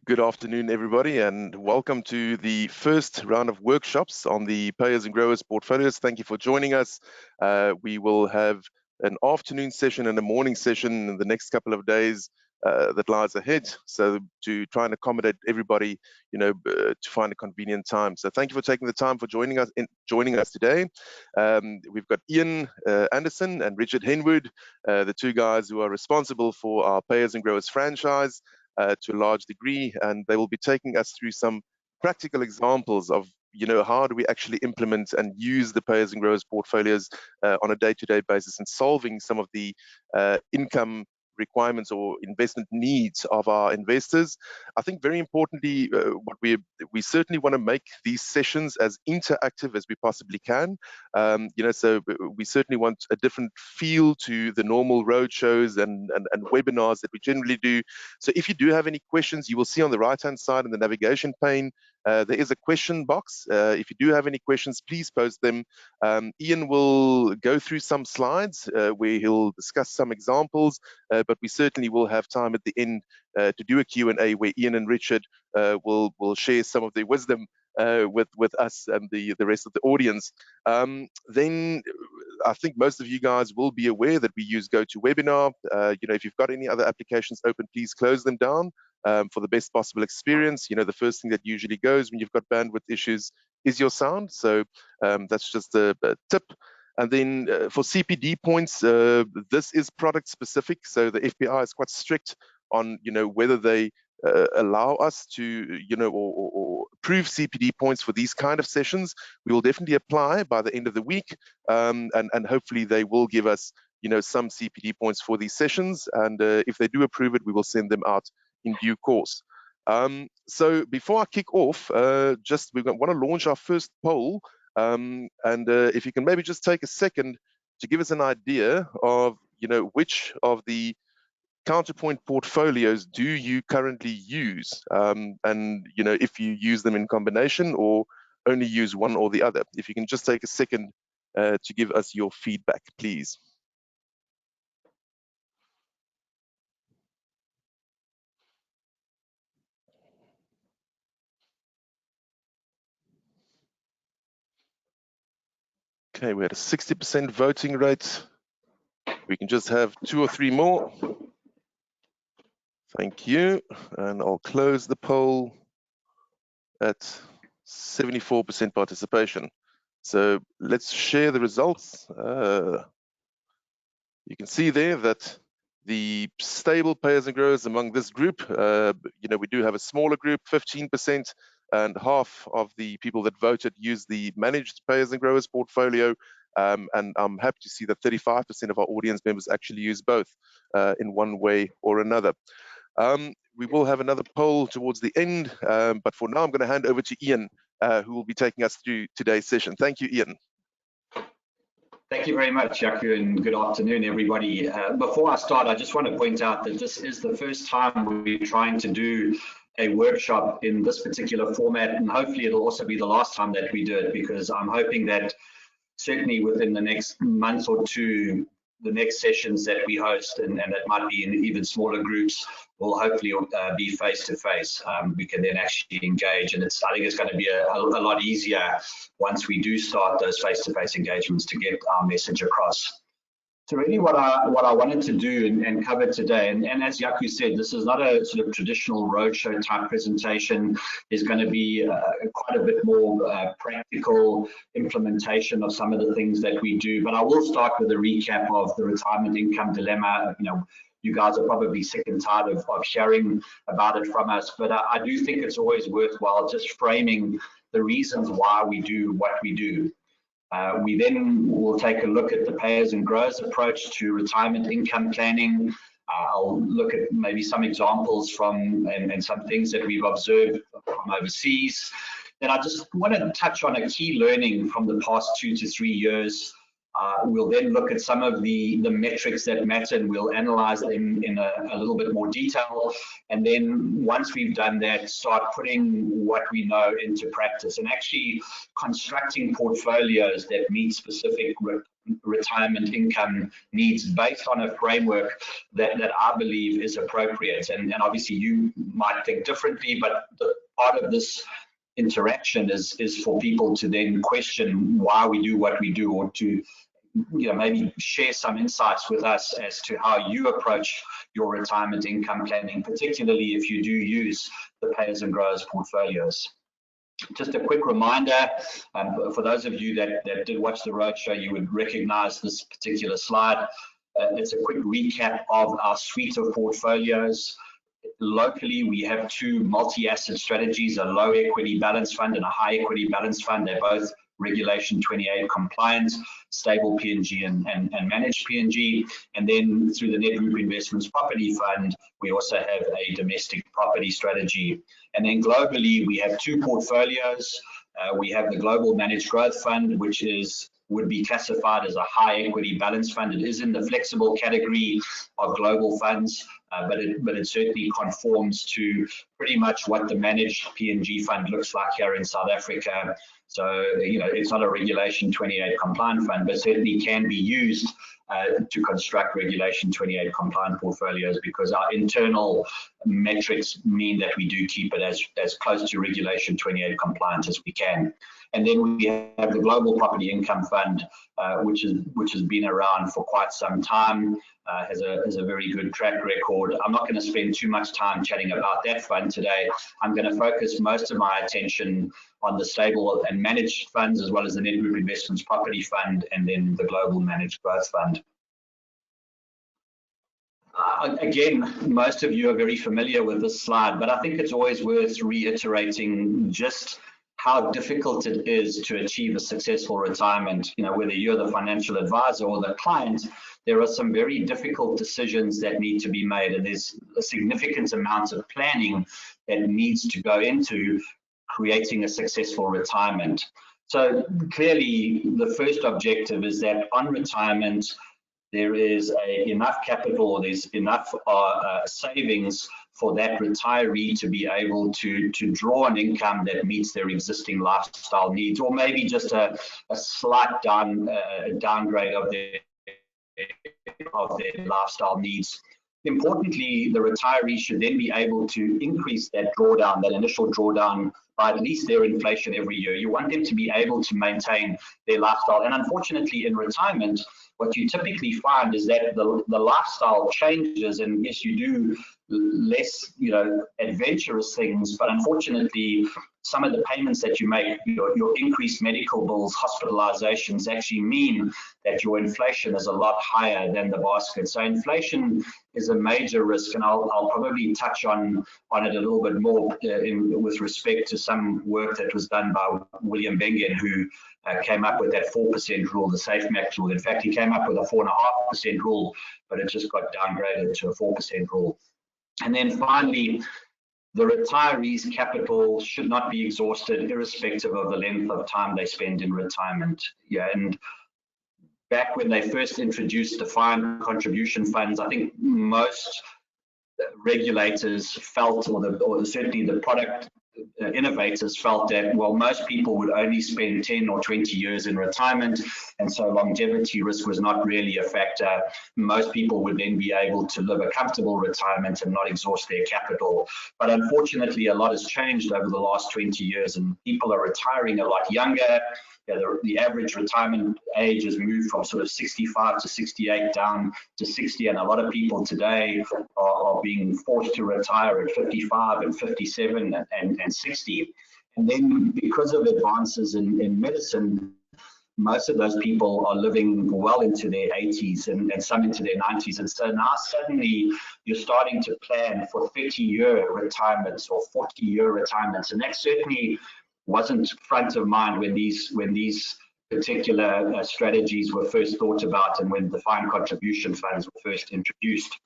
Good afternoon, everybody, and welcome to the first round of workshops on the Payers and Growers portfolios. Thank you for joining us. We will have an afternoon session and a morning session in the next couple of days that lies ahead. So to try and accommodate everybody, to find a convenient time. So thank you for taking the time for joining us today. We've got Ian Anderson and Richard Henwood, the two guys who are responsible for our Payers and Growers franchise. To a large degree, and they will be taking us through some practical examples of how do we actually implement and use the Payers and Growers portfolios on a day-to-day basis, and solving some of the income requirements or investment needs of our investors. I think very importantly, what we certainly want to make these sessions as interactive as we possibly can. So we certainly want a different feel to the normal road shows and webinars that we generally do. So if you do have any questions, you will see on the right-hand side in the navigation pane, there is a question box. If you do have any questions, please post them. Ian will go through some slides where he'll discuss some examples, but we certainly will have time at the end to do a Q&A where Ian and Richard will share some of their wisdom with us and the rest of the audience. Then I think most of you guys will be aware that we use GoToWebinar. If you've got any other applications open, please close them down for the best possible experience. The first thing that usually goes when you've got bandwidth issues is your sound. So that's just a tip. And then for CPD points, this is product specific. So the FPI is quite strict on, whether they allow us to, or approve CPD points for these kind of sessions. We will definitely apply by the end of the week, and hopefully they will give us, some CPD points for these sessions. And if they do approve it, we will send them out in due course. So before I kick off, we want to launch our first poll. And if you can maybe just take a second to give us an idea of, which of the Counterpoint portfolios do you currently use, and if you use them in combination or only use one or the other. If you can just take a second to give us your feedback, please. Okay, we had a 60% voting rate. We can just have 2 or 3 more. Thank you. And I'll close the poll at 74% participation. So let's share the results. You can see there that the stable Payers and Growers among this group, we do have a smaller group, 15%, and half of the people that voted used the managed Payers and Growers portfolio. And I'm happy to see that 35% of our audience members actually use both in one way or another. We will have another poll towards the end, but for now I'm going to hand over to Ian, who will be taking us through today's session. Thank you, Ian. Thank you very much, Jaco, and good afternoon, everybody. Before I start, I just want to point out that this is the first time we're trying to do a workshop in this particular format, and hopefully it'll also be the last time that we do it, because I'm hoping that certainly within the next month or two, the next sessions that we host, and that might be in even smaller groups, will hopefully be face-to-face. We can then actually engage, and I think it's going to be a lot easier once we do start those face-to-face engagements to get our message across. So really what I wanted to do and cover today, and as Jaco said, this is not a sort of traditional roadshow type presentation. There's going to be quite a bit more practical implementation of some of the things that we do, but I will start with a recap of the retirement income dilemma. You guys are probably sick and tired of hearing about it from us, but I do think it's always worthwhile just framing the reasons why we do what we do. We then will take a look at the Payers and Growers approach to retirement income planning. I'll look at maybe some examples from and some things that we've observed from overseas. Then I just want to touch on a key learning from the past 2 to 3 years. We'll then look at some of the metrics that matter, and we'll analyze them in a little bit more detail. And then once we've done that, start putting what we know into practice and actually constructing portfolios that meet specific retirement income needs based on a framework that I believe is appropriate. And obviously you might think differently, but the part of this interaction is for people to then question why we do what we do, or to maybe share some insights with us as to how you approach your retirement income planning, particularly if you do use the Payers and Growers portfolios. Just a quick reminder, for those of you that did watch the roadshow, you would recognize this particular slide. It's a quick recap of our suite of portfolios. Locally, we have two multi-asset strategies, a low equity balance fund and a high equity balance fund. They're both Regulation 28 compliant, stable PNG and managed PNG. And then through the Nedgroup Investments Property Fund, we also have a domestic property strategy. And then globally, we have two portfolios. We have the Global Managed Growth Fund, which would be classified as a high equity balance fund. It is in the flexible category of global funds, but it certainly conforms to pretty much what the managed PNG fund looks like here in South Africa. So, it's not a Regulation 28 compliant fund, but certainly can be used to construct Regulation 28 compliant portfolios, because our internal metrics mean that we do keep it as close to Regulation 28 compliant as we can. And then we have the Global Property Income Fund, which has been around for quite some time, has a very good track record. I'm not going to spend too much time chatting about that fund today. I'm going to focus most of my attention on the stable and managed funds, as well as the Nedgroup Investments Property Fund, and then the Global Managed Growth Fund. Again, most of you are very familiar with this slide, but I think it's always worth reiterating just how difficult it is to achieve a successful retirement. Whether you're the financial advisor or the client, there are some very difficult decisions that need to be made, and there's a significant amount of planning that needs to go into creating a successful retirement. So clearly, the first objective is that on retirement, there is enough capital, there's enough savings for that retiree to be able to draw an income that meets their existing lifestyle needs, or maybe just a slight downgrade of their lifestyle needs. Importantly, the retiree should then be able to increase that drawdown, that initial drawdown, by at least their inflation every year. You want them to be able to maintain their lifestyle. And unfortunately, in retirement, what you typically find is that the lifestyle changes, and yes, you do less, adventurous things, but unfortunately, some of the payments that you make, your increased medical bills, hospitalizations, actually mean that your inflation is a lot higher than the basket. So inflation is a major risk, and I'll probably touch on it a little bit more with respect to some work that was done by William Bengen, who came up with that 4% rule, the SafeMax rule. In fact, he came up with a 4.5% rule, but it just got downgraded to a 4% rule. And then finally, the retiree's capital should not be exhausted, irrespective of the length of time they spend in retirement. Yeah, and back when they first introduced defined contribution funds, I think most regulators felt, or certainly the product innovators felt that, well, most people would only spend 10 or 20 years in retirement, and so longevity risk was not really a factor. Most people would then be able to live a comfortable retirement and not exhaust their capital. But unfortunately, a lot has changed over the last 20 years, and people are retiring a lot younger. The average retirement age has moved from sort of 65 to 68 down to 60, and a lot of people today are being forced to retire at 55 and 57 and 60. And then because of advances in medicine, most of those people are living well into their 80s and some into their 90s. And so now suddenly you're starting to plan for 30-year retirements or 40-year retirements, and that certainly wasn't front of mind when these particular strategies were first thought about and when defined contribution funds were first introduced.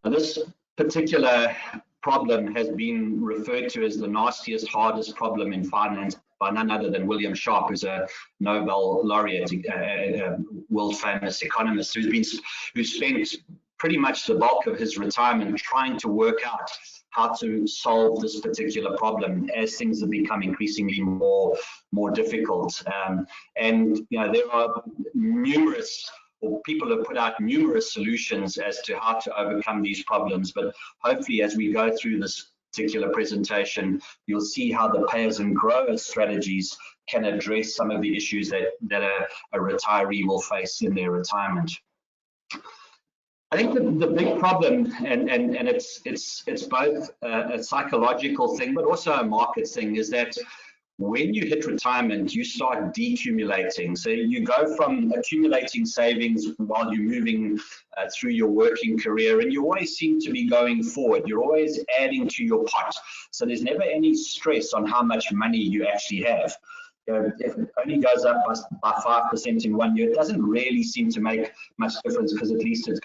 This particular problem has been referred to as the nastiest, hardest problem in finance by none other than William Sharpe, who's a Nobel laureate, a world famous economist, who's spent pretty much the bulk of his retirement trying to work out how to solve this particular problem as things have become increasingly more difficult. And there are numerous, or people have put out numerous solutions as to how to overcome these problems. But hopefully, as we go through this particular presentation, you'll see how the payers and growers strategies can address some of the issues that a retiree will face in their retirement. I think the big problem, and it's both a psychological thing, but also a market thing, is that when you hit retirement, you start decumulating. So you go from accumulating savings while you're moving through your working career, and you always seem to be going forward. You're always adding to your pot. So there's never any stress on how much money you actually have. If it only goes up by 5% in 1 year, it doesn't really seem to make much difference, because at least it's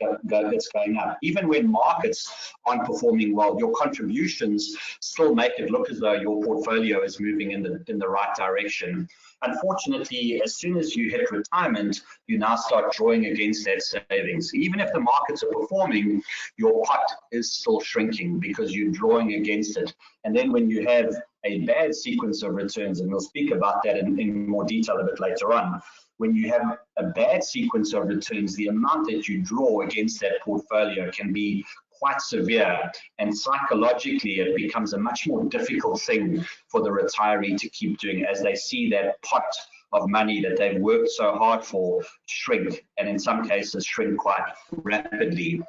going up. Even when markets aren't performing well, your contributions still make it look as though your portfolio is moving in the right direction. Unfortunately, as soon as you hit retirement, you now start drawing against that savings. Even if the markets are performing, your pot is still shrinking because you're drawing against it. And then when you have a bad sequence of returns, and we'll speak about that in more detail a bit later on, when you have a bad sequence of returns, the amount that you draw against that portfolio can be quite severe, and psychologically it becomes a much more difficult thing for the retiree to keep doing, as they see that pot of money that they've worked so hard for shrink, and in some cases shrink quite rapidly.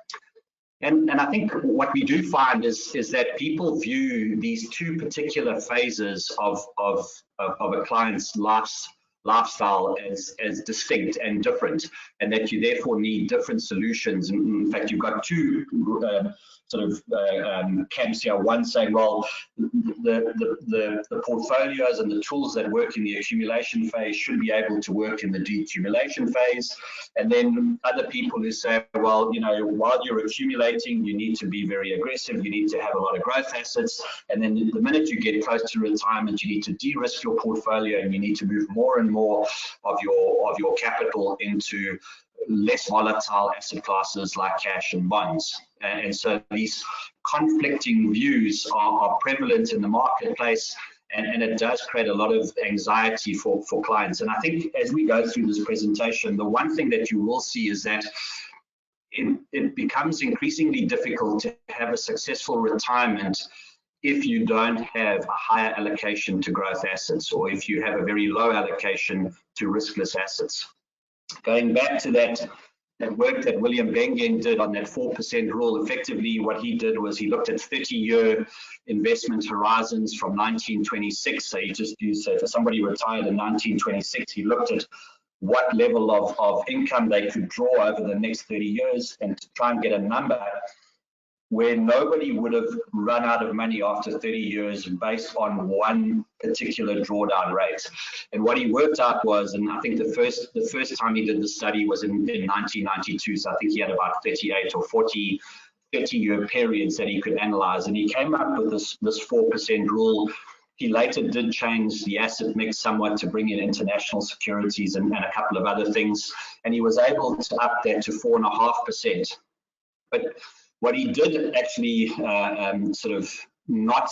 And I think what we do find is that people view these two particular phases of a client's lifestyle as distinct and different, and that you therefore need different solutions. And in fact, you've got two camps here. One saying, well, the portfolios and the tools that work in the accumulation phase should be able to work in the decumulation phase. And then other people who say, well, while you're accumulating, you need to be very aggressive. You need to have a lot of growth assets. And then the minute you get close to retirement, you need to de-risk your portfolio, and you need to move more and more of your capital into less volatile asset classes like cash and bonds. And so these conflicting views are prevalent in the marketplace, and it does create a lot of anxiety for clients. And I think as we go through this presentation, the one thing that you will see is that it becomes increasingly difficult to have a successful retirement if you don't have a higher allocation to growth assets, or if you have a very low allocation to riskless assets. Going back to that work that William Bengen did on that 4% rule, effectively what he did was he looked at 30-year investment horizons from 1926. So he just used, so for somebody retired in 1926, he looked at what level of income they could draw over the next 30 years and to try and get a number where nobody would have run out of money after 30 years based on one particular drawdown rate. And what he worked out was, and I think the first time he did the study was in 1992, so I think he had about 38 or 40 30-year periods that he could analyze, and he came up with this 4% rule. He later did change the asset mix somewhat to bring in international securities and a couple of other things, and he was able to up that to 4.5%. But what he did actually not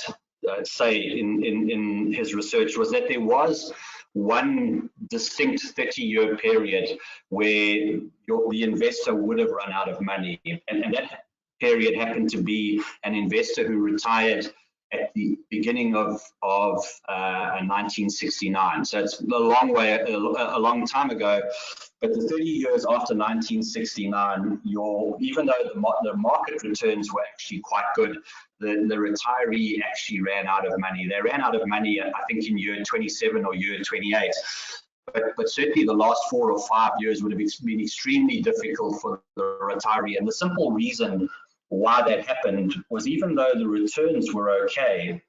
say in his research was that there was one distinct 30-year period where the investor would have run out of money, and that period happened to be an investor who retired at the beginning of 1969. So it's a long time ago. But the 30 years after 1969, even though the market returns were actually quite good, the retiree actually ran out of money. They ran out of money, I think, in year 27 or year 28. But certainly the last 4 or 5 years would have been extremely difficult for the retiree. And the simple reason why that happened was, even though the returns were okay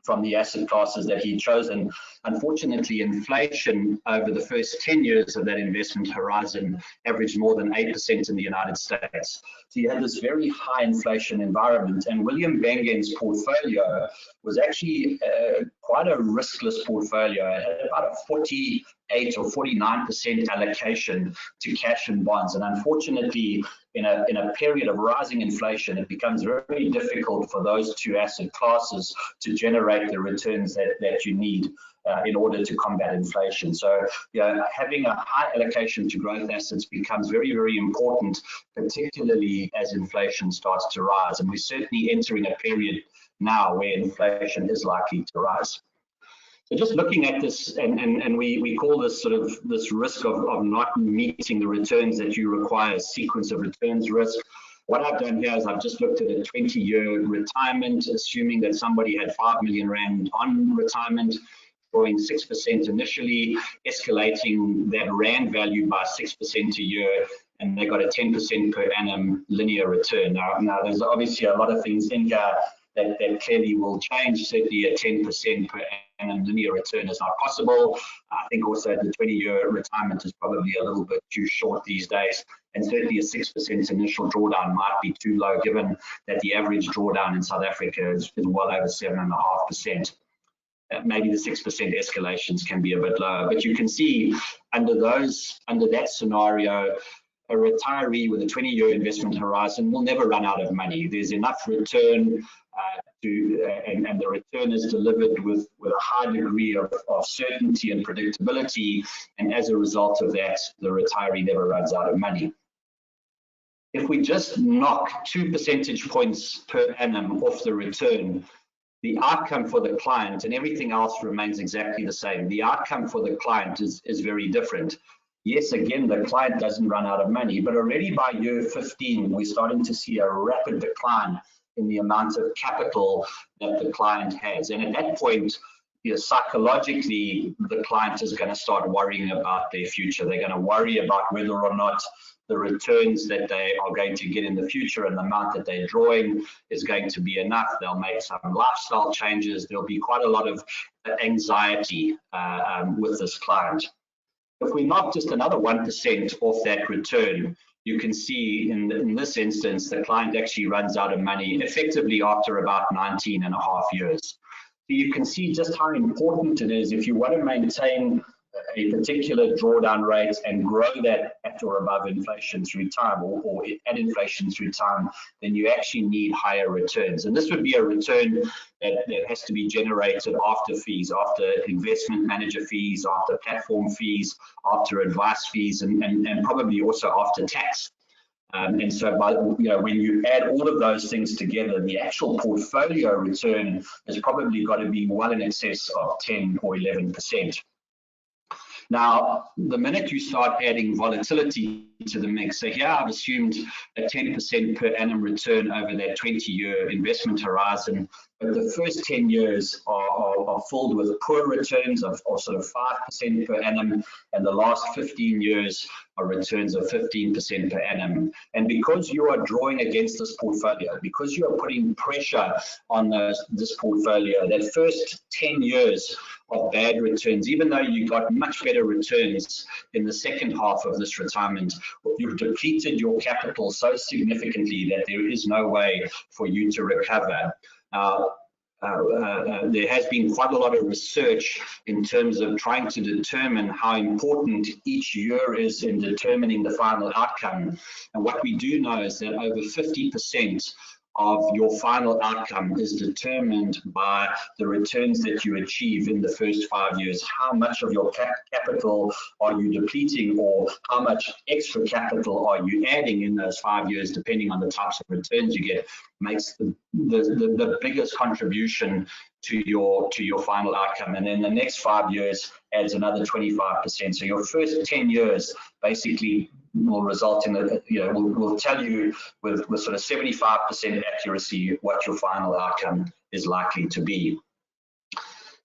from the asset classes that he'd chosen, unfortunately inflation over the first 10 years of that investment horizon averaged more than 8% in the United States. So you had this very high inflation environment, and William Bengen's portfolio was actually quite a riskless portfolio. It had about a 48 or 49% allocation to cash and bonds, and unfortunately in a period of rising inflation, it becomes very difficult for those two asset classes to generate the returns that you need in order to combat inflation. So having a high allocation to growth assets becomes very, very important, particularly as inflation starts to rise. And we're certainly entering a period now where inflation is likely to rise. So just looking at this, and we call this sort of this risk of not meeting the returns that you require, sequence of returns risk. What I've done here is I've just looked at a 20-year retirement, assuming that somebody had 5 million rand on retirement, growing 6% initially, escalating that rand value by 6% a year, and they got a 10% per annum linear return. Now there's obviously a lot of things in here that clearly will change. Certainly a 10% per annum linear return is not possible. I think also the 20-year retirement is probably a little bit too short these days. And certainly a 6% initial drawdown might be too low, given that the average drawdown in South Africa is well over 7.5%. Maybe the 6% escalations can be a bit lower, but you can see under that scenario, a retiree with a 20-year investment horizon will never run out of money. There's enough return and the return is delivered with a high degree of certainty and predictability, and as a result of that, the retiree never runs out of money. If we just knock 2 percentage points per annum off the return, the outcome for the client, and everything else remains exactly the same, the outcome for the client is very different. Yes, again, the client doesn't run out of money, but already by year 15, we're starting to see a rapid decline in the amount of capital that the client has. And at that point, psychologically, the client is going to start worrying about their future. They're going to worry about whether or not the returns that they are going to get in the future and the amount that they're drawing is going to be enough. They'll make some lifestyle changes. There'll be quite a lot of anxiety with this client. If we knock just another 1% off that return, you can see in this instance, the client actually runs out of money effectively after about 19.5 years. So you can see just how important it is if you want to maintain a particular drawdown rate and grow that at or above inflation through time, or at inflation through time, then you actually need higher returns. And this would be a return that has to be generated after fees, after investment manager fees, after platform fees, after advice fees, and probably also after tax. And so when you add all of those things together, the actual portfolio return has probably got to be well in excess of 10 or 11%. Now, the minute you start adding volatility to the mix, so here I've assumed a 10% per annum return over that 20-year investment horizon, but the first 10 years are filled with poor returns of sort of 5% per annum, and the last 15 years are returns of 15% per annum. And because you are drawing against this portfolio, because you are putting pressure on this portfolio, that first 10 years of bad returns, even though you got much better returns in the second half of this retirement, you've depleted your capital so significantly that there is no way for you to recover. There has been quite a lot of research in terms of trying to determine how important each year is in determining the final outcome. And what we do know is that over 50% of your final outcome is determined by the returns that you achieve in the first 5 years. How much of your capital are you depleting, or how much extra capital are you adding in those 5 years, depending on the types of returns you get, makes the biggest contribution to your final outcome. And then the next 5 years adds another 25%. So your first 10 years basically will result in will tell you with sort of 75% accuracy what your final outcome is likely to be.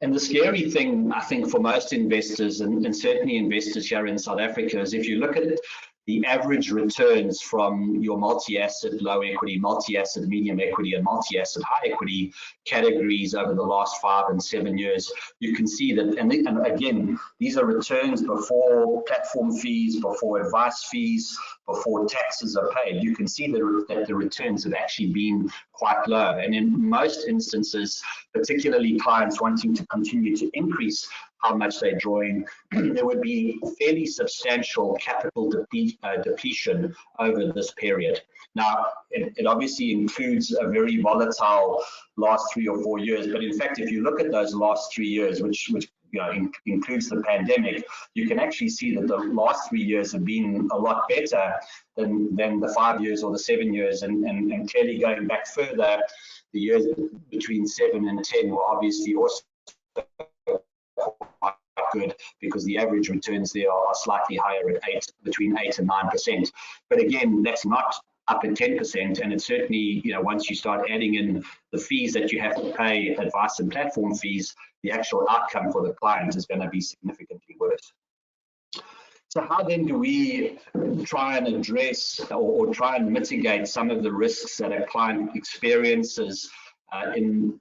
And the scary thing, I think, for most investors, and certainly investors here in South Africa, is if you look at the average returns from your multi-asset low equity, multi-asset medium equity, and multi-asset high equity categories over the last 5 and 7 years, you can see that, and again, these are returns before platform fees, before advice fees, before taxes are paid. You can see that the returns have actually been quite low. And in most instances, particularly clients wanting to continue to increase how much they're drawing, there would be fairly substantial capital depletion over this period. Now, it obviously includes a very volatile last 3 or 4 years, but in fact, if you look at those last 3 years, which includes the pandemic, you can actually see that the last 3 years have been a lot better than the 5 years or the 7 years, and clearly going back further, the years between 7 and 10 were obviously also quite good, because the average returns there are slightly higher at between 8 and 9%. But again, that's not up at 10%, and it's certainly, once you start adding in the fees that you have to pay, advice and platform fees, the actual outcome for the client is going to be significantly worse. So how then do we try and address or try and mitigate some of the risks that a client experiences in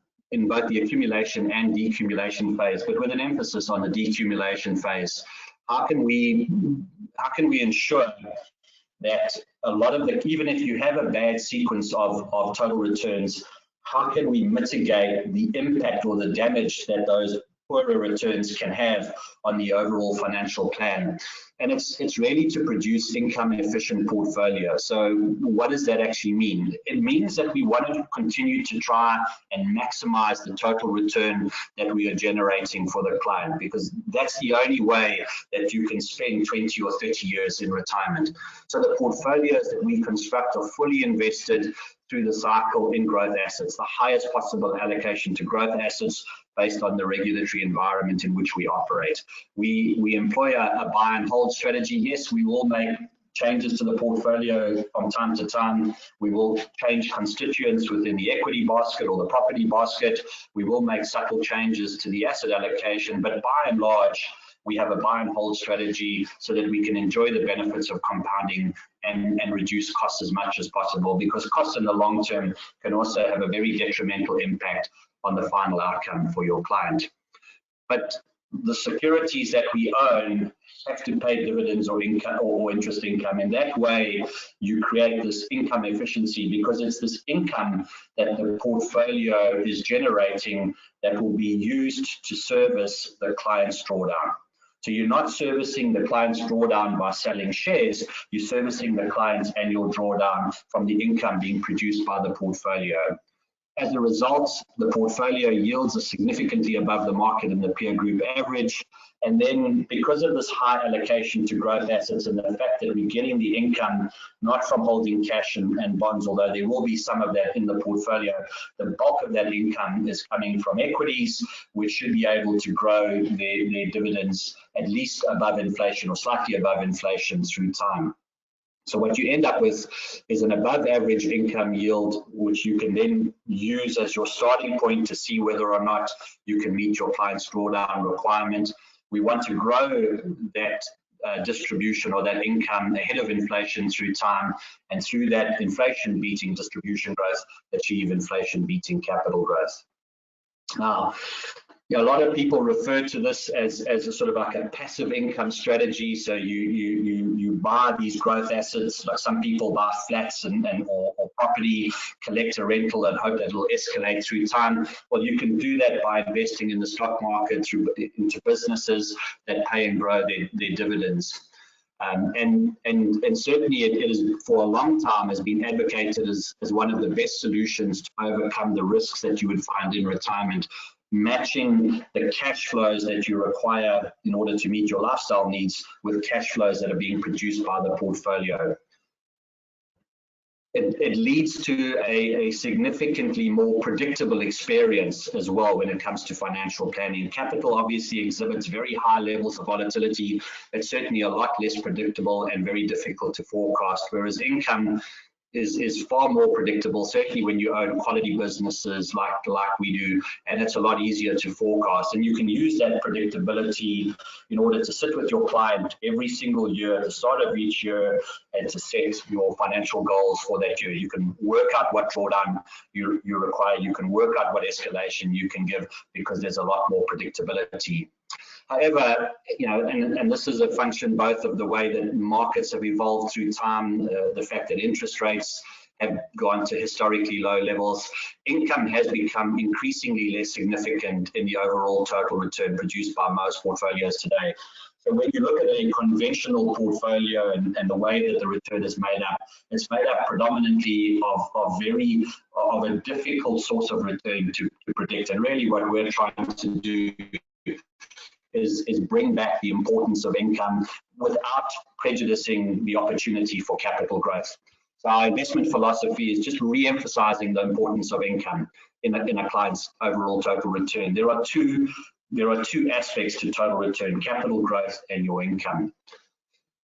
both the accumulation and decumulation phase, but with an emphasis on the decumulation phase? How can we ensure that a lot of even if you have a bad sequence of total returns, how can we mitigate the impact or the damage that those poorer returns can have on the overall financial plan? And it's really to produce income efficient portfolio. So what does that actually mean? It means that we want to continue to try and maximize the total return that we are generating for the client, because that's the only way that you can spend 20 or 30 years in retirement. So the portfolios that we construct are fully invested through the cycle in growth assets, the highest possible allocation to growth assets based on the regulatory environment in which we operate. We employ a buy and hold strategy. Yes, we will make changes to the portfolio from time to time. We will change constituents within the equity basket or the property basket. We will make subtle changes to the asset allocation, but by and large, we have a buy and hold strategy so that we can enjoy the benefits of compounding and reduce costs as much as possible, because costs in the long term can also have a very detrimental impact on the final outcome for your client. But the securities that we own have to pay dividends or income or interest income. In that way, you create this income efficiency, because it's this income that the portfolio is generating that will be used to service the client's drawdown. So you're not servicing the client's drawdown by selling shares, you're servicing the client's annual drawdown from the income being produced by the portfolio. As a result, the portfolio yields are significantly above the market and the peer group average. And then because of this high allocation to growth assets and the fact that we're getting the income not from holding cash and bonds, although there will be some of that in the portfolio, the bulk of that income is coming from equities, which should be able to grow their dividends at least above inflation or slightly above inflation through time. So what you end up with is an above average income yield, which you can then use as your starting point to see whether or not you can meet your client's drawdown requirement. We want to grow that distribution or that income ahead of inflation through time, and through that inflation beating distribution growth, achieve inflation beating capital growth. Now, a lot of people refer to this as a sort of like a passive income strategy. So you buy these growth assets, like some people buy flats or property, collect a rental and hope that it'll escalate through time. Well, you can do that by investing in the stock market into businesses that pay and grow their dividends. And certainly it is for a long time has been advocated as one of the best solutions to overcome the risks that you would find in retirement, matching the cash flows that you require in order to meet your lifestyle needs with cash flows that are being produced by the portfolio. It leads to a significantly more predictable experience as well when it comes to financial planning. Capital obviously exhibits very high levels of volatility. It's certainly a lot less predictable and very difficult to forecast, whereas income is far more predictable, certainly when you own quality businesses like we do, and it's a lot easier to forecast. And you can use that predictability in order to sit with your client every single year at the start of each year and to set your financial goals for that year. You can work out what drawdown you require, you can work out what escalation you can give, because there's a lot more predictability. However, and this is a function both of the way that markets have evolved through time, the fact that interest rates have gone to historically low levels, income has become increasingly less significant in the overall total return produced by most portfolios today. So when you look at a conventional portfolio and the way that the return is made up, it's made up predominantly of a difficult source of return to predict. And really what we're trying to do is bring back the importance of income without prejudicing the opportunity for capital growth. So our investment philosophy is just re-emphasizing the importance of income in a client's overall total return. There are two aspects to total return: capital growth and your income.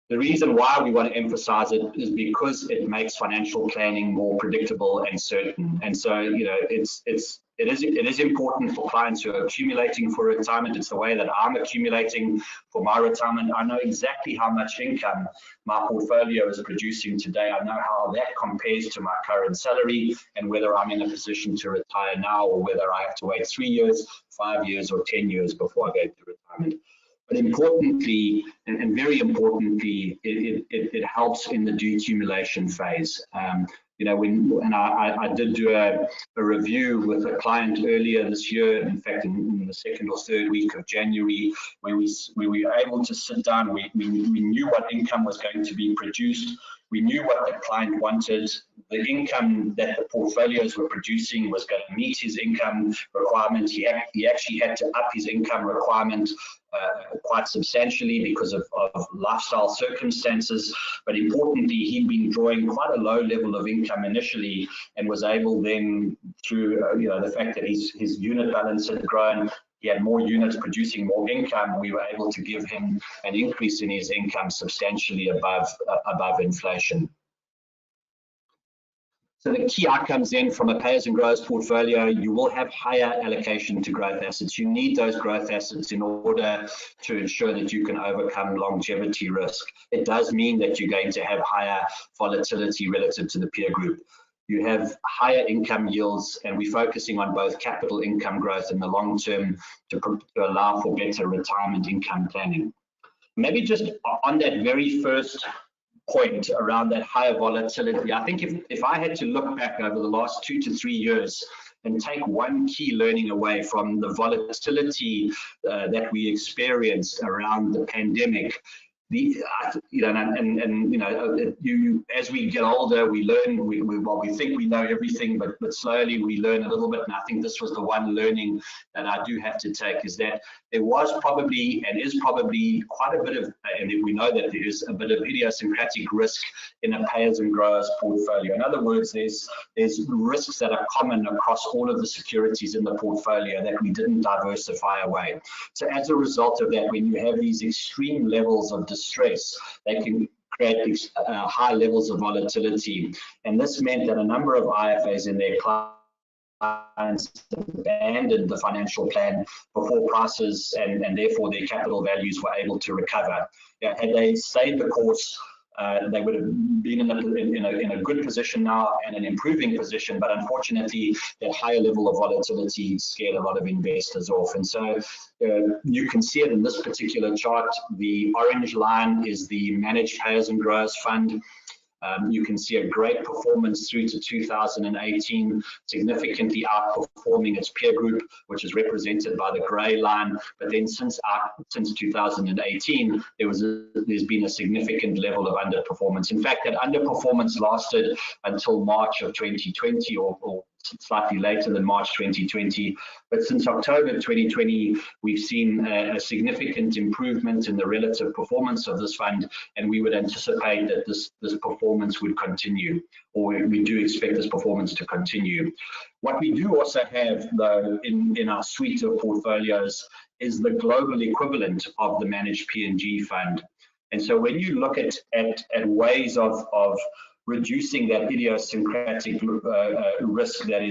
The reason why we want to emphasize it is because it makes financial planning more predictable and certain. And so, you know, it is important for clients who are accumulating for retirement. It's the way that I'm accumulating for my retirement. I know exactly how much income my portfolio is producing today. I know how that compares to my current salary and whether I'm in a position to retire now or whether I have to wait 3 years, 5 years, or 10 years before I go to retirement. But importantly, and very importantly, it helps in the decumulation phase. You know, when I did do a review with a client earlier this year, in fact, in the second or third week of January, where we were able to sit down, we knew what income was going to be produced. We knew what the client wanted. The income that the portfolios were producing was going to meet his income requirements. He actually had to up his income requirement quite substantially because of lifestyle circumstances. But importantly, he'd been drawing quite a low level of income initially and was able then, through you know, the fact that his unit balance had grown, he had more units producing more income, we were able to give him an increase in his income substantially above inflation. So the key outcomes then from a payers and growers portfolio, you will have higher allocation to growth assets. You need those growth assets in order to ensure that you can overcome longevity risk. It does mean that you're going to have higher volatility relative to the peer group. You have higher income yields, and we're focusing on both capital income growth in the long term to allow for better retirement income planning. Maybe just on that very first point around that higher volatility, I think if I had to look back over the last 2 to 3 years and take one key learning away from the volatility that we experienced around the pandemic, as we get older, we learn. We think we know everything, but slowly we learn a little bit. And I think this was the one learning that I do have to take, is that there was probably and is probably quite a bit of, and we know that there is a bit of idiosyncratic risk in a payers and growers portfolio. In other words, there's risks that are common across all of the securities in the portfolio that we didn't diversify away. So as a result of that, when you have these extreme levels of distress, they can create high levels of volatility. And this meant that a number of IFAs in their clients abandoned the financial plan before prices and therefore their capital values were able to recover. Had they stayed the course, they would have been in a good position now and an improving position, but unfortunately that higher level of volatility scared a lot of investors off. And so you can see it in this particular chart. The orange line is the managed payers and growers fund. You can see a great performance through to 2018, significantly outperforming its peer group, which is represented by the grey line. But then since 2018, there's been a significant level of underperformance. In fact, that underperformance lasted until March of 2020, or slightly later than March 2020. But since October 2020, we've seen a significant improvement in the relative performance of this fund, and we would anticipate that this performance would continue, or we do expect this performance to continue. What we do also have, though, in our suite of portfolios is the global equivalent of the managed P&G fund. And so when you look at ways of reducing that idiosyncratic risk that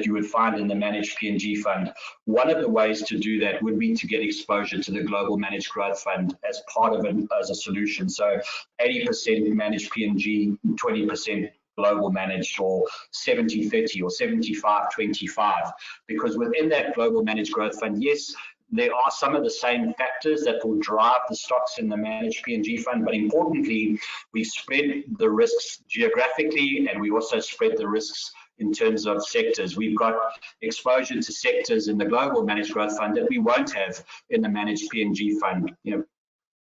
you would find in the managed P&G fund, one of the ways to do that would be to get exposure to the global managed growth fund as part of it, as a solution. So 80% managed P&G, 20% global managed, or 70-30 or 75-25, because within that global managed growth fund, yes, there are some of the same factors that will drive the stocks in the managed P&G fund, but importantly, we spread the risks geographically, and we also spread the risks in terms of sectors. We've got exposure to sectors in the global managed growth fund that we won't have in the managed P&G fund.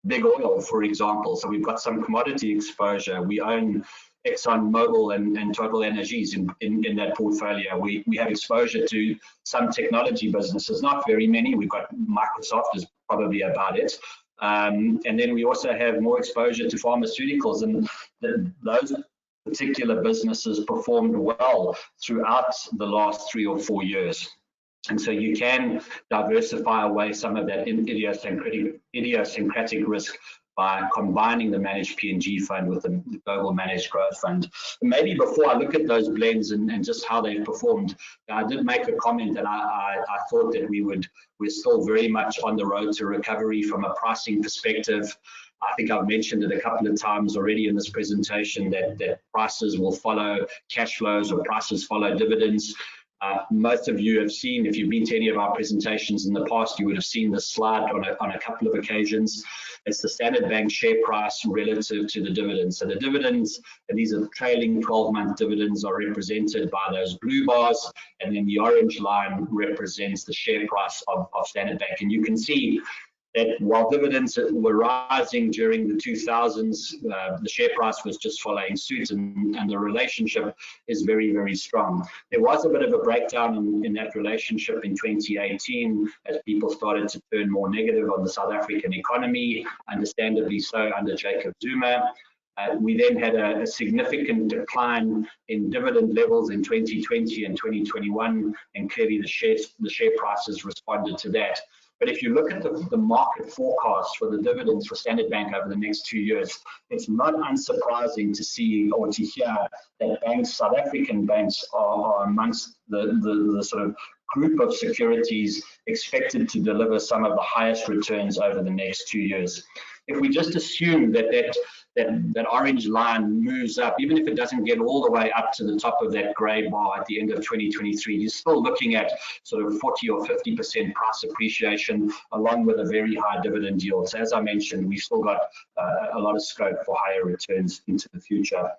Big oil, for example. So we've got some commodity exposure. We own ExxonMobil and Total Energies in that portfolio. We have exposure to some technology businesses, not very many. We've got Microsoft is probably about it. And then we also have more exposure to pharmaceuticals, and those particular businesses performed well throughout the last 3 or 4 years. And so you can diversify away some of that idiosyncratic risk by combining the managed P&G fund with the global managed growth fund. Maybe before I look at those blends and just how they've performed, I did make a comment that I thought that we're still very much on the road to recovery from a pricing perspective. I think I've mentioned it a couple of times already in this presentation that prices will follow cash flows, or prices follow dividends. Most of you have seen, if you've been to any of our presentations in the past, you would have seen this slide on a couple of occasions. It's the Standard Bank share price relative to the dividends. So the dividends, and these are trailing 12-month dividends, are represented by those blue bars, and then the orange line represents the share price of Standard Bank. And you can see that while dividends were rising during the 2000s, the share price was just following suit, and the relationship is very, very strong. There was a bit of a breakdown in that relationship in 2018 as people started to turn more negative on the South African economy, understandably so under Jacob Zuma. We then had a significant decline in dividend levels in 2020 and 2021, and clearly the share prices responded to that. But if you look at the market forecast for the dividends for Standard Bank over the next 2 years, it's not unsurprising to see or to hear that banks, South African banks, are amongst the sort of group of securities expected to deliver some of the highest returns over the next 2 years. If we just assume that orange line moves up, even if it doesn't get all the way up to the top of that grey bar at the end of 2023, you're still looking at sort of 40 or 50% price appreciation, along with a very high dividend yield. So as I mentioned, we've still got a lot of scope for higher returns into the future.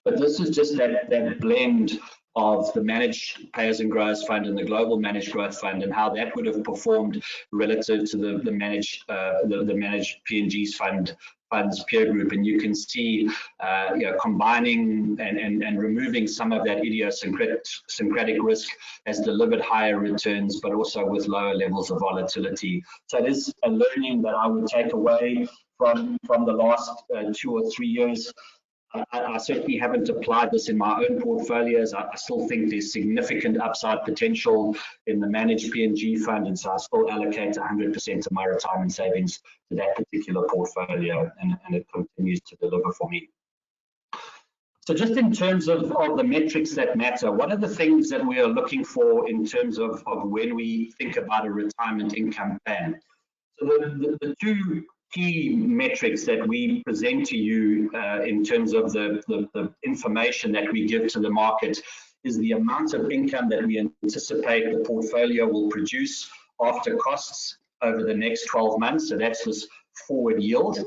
But this is just that blend of the managed payers and growers fund and the global managed growth fund, and how that would have performed relative to the managed P&G's funds peer group. And you can see combining and removing some of that idiosyncratic risk has delivered higher returns, but also with lower levels of volatility. So it is a learning that I would take away from the last 2 or 3 years. I certainly haven't applied this in my own portfolios. I still think there's significant upside potential in the managed P&G fund, and so I still allocate 100% of my retirement savings to that particular portfolio, and it continues to deliver for me. So just in terms of the metrics that matter, what are the things that we are looking for in terms of when we think about a retirement income plan? So the two key metrics that we present to you in terms of the information that we give to the market is the amount of income that we anticipate the portfolio will produce after costs over the next 12 months. So that's this forward yield.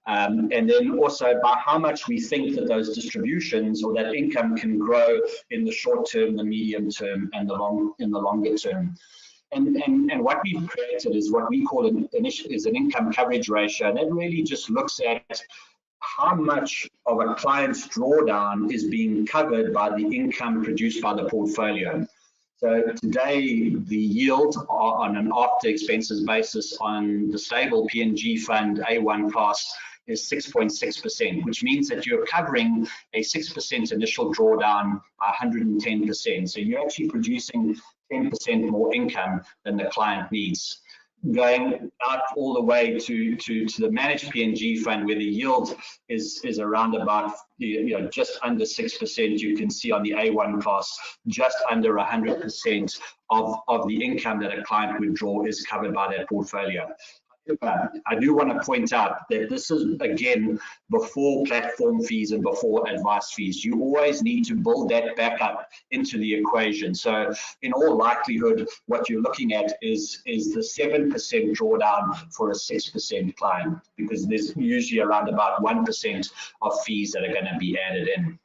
And then also by how much we think that those distributions or that income can grow in the short term, the medium term, and in the longer term. And what we've created is what we call an income coverage ratio, and that really just looks at how much of a client's drawdown is being covered by the income produced by the portfolio. So today, the yield on an after expenses basis on the stable P&G fund A1 class is 6.6%, which means that you're covering a 6% initial drawdown by 110%. So you're actually producing 10% more income than the client needs. Going out all the way to the managed P&G fund, where the yield is around about just under 6%, you can see on the A1 class, just under 100% of the income that a client would draw is covered by that portfolio. I do want to point out that this is, again, before platform fees and before advice fees. You always need to build that back up into the equation. So in all likelihood, what you're looking at is the 7% drawdown for a 6% client, because there's usually around about 1% of fees that are going to be added in.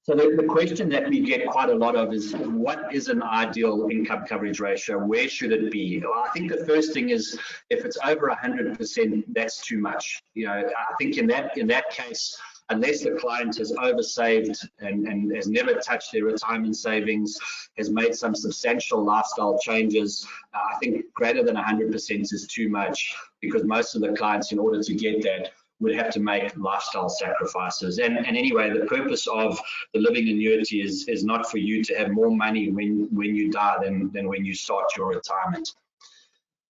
So the question that we get quite a lot of is, what is an ideal income coverage ratio? Where should it be? Well, I think the first thing is, if it's over 100%, that's too much. You know, I think in that case, unless the client has oversaved and has never touched their retirement savings, has made some substantial lifestyle changes, I think greater than 100% is too much, because most of the clients, in order to get that, would have to make lifestyle sacrifices. And anyway, the purpose of the living annuity is not for you to have more money when you die than when you start your retirement.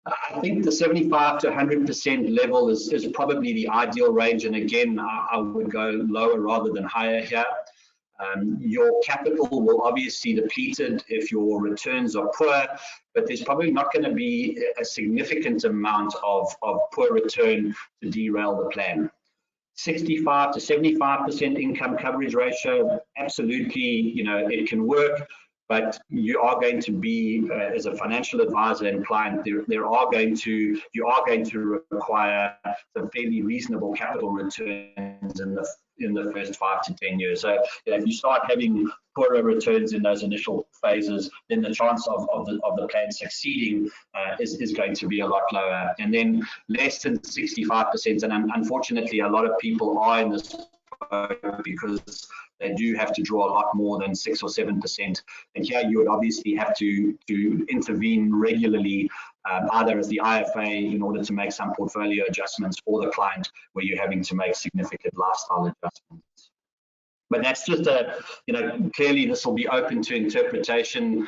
I think the 75 to 100% level is probably the ideal range. And again, I would go lower rather than higher here. Your capital will obviously be depleted if your returns are poor, but there's probably not going to be a significant amount of poor return to derail the plan. 65 to 75% income coverage ratio, absolutely, you know, it can work, but you are going to be, as a financial advisor and client, you are going to require some fairly reasonable capital returns in the first 5 to 10 years. So you know, if you start having poorer returns in those initial phases, then the chance of the plan succeeding is going to be a lot lower. And then less than 65%, and unfortunately a lot of people are in this because they do have to draw a lot more than 6 or 7%. And here you would obviously have to intervene regularly, either as the IFA in order to make some portfolio adjustments, or the client where you're having to make significant lifestyle adjustments. But that's just you know, clearly this will be open to interpretation.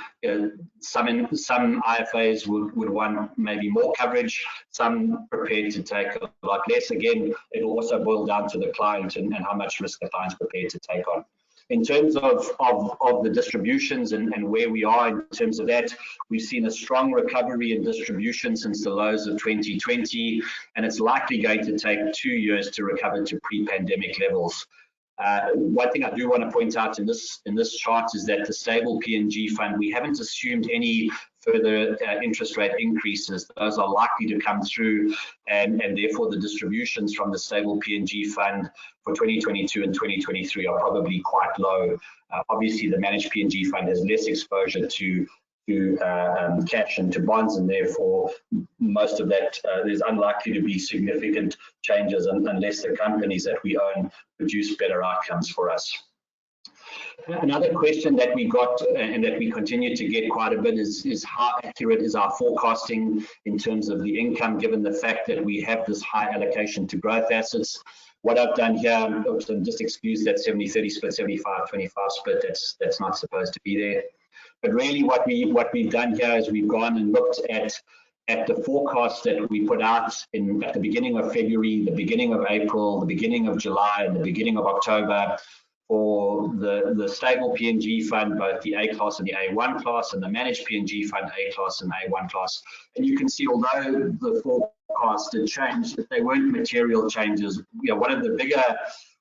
Some IFAs would want maybe more coverage, some prepared to take a lot less. Again, it'll also boil down to the client and how much risk the client's prepared to take on. In terms of the distributions and where we are in terms of that, we've seen a strong recovery in distribution since the lows of 2020, and it's likely going to take 2 years to recover to pre-pandemic levels. One thing I do want to point out in this chart is that the stable PNG fund, we haven't assumed any further interest rate increases. Those are likely to come through, and therefore the distributions from the stable PNG fund for 2022 and 2023 are probably quite low. Obviously, the managed PNG fund has less exposure to cash and to bonds, and therefore most of that there's unlikely to be significant changes unless the companies that we own produce better outcomes for us. Another question that we got and that we continue to get quite a bit is how accurate is our forecasting in terms of the income, given the fact that we have this high allocation to growth assets. What I've done here, just excuse that 70-30 split, 75-25 split, that's not supposed to be there. But really what we've done here is we've gone and looked at the forecast that we put out at the beginning of February, the beginning of April, the beginning of July, and the beginning of October for the stable PNG fund, both the A class and the A1 class, and the managed PNG fund, A class and A1 class. And you can see, although the forecast did change, that they weren't material changes. You know, one of the bigger,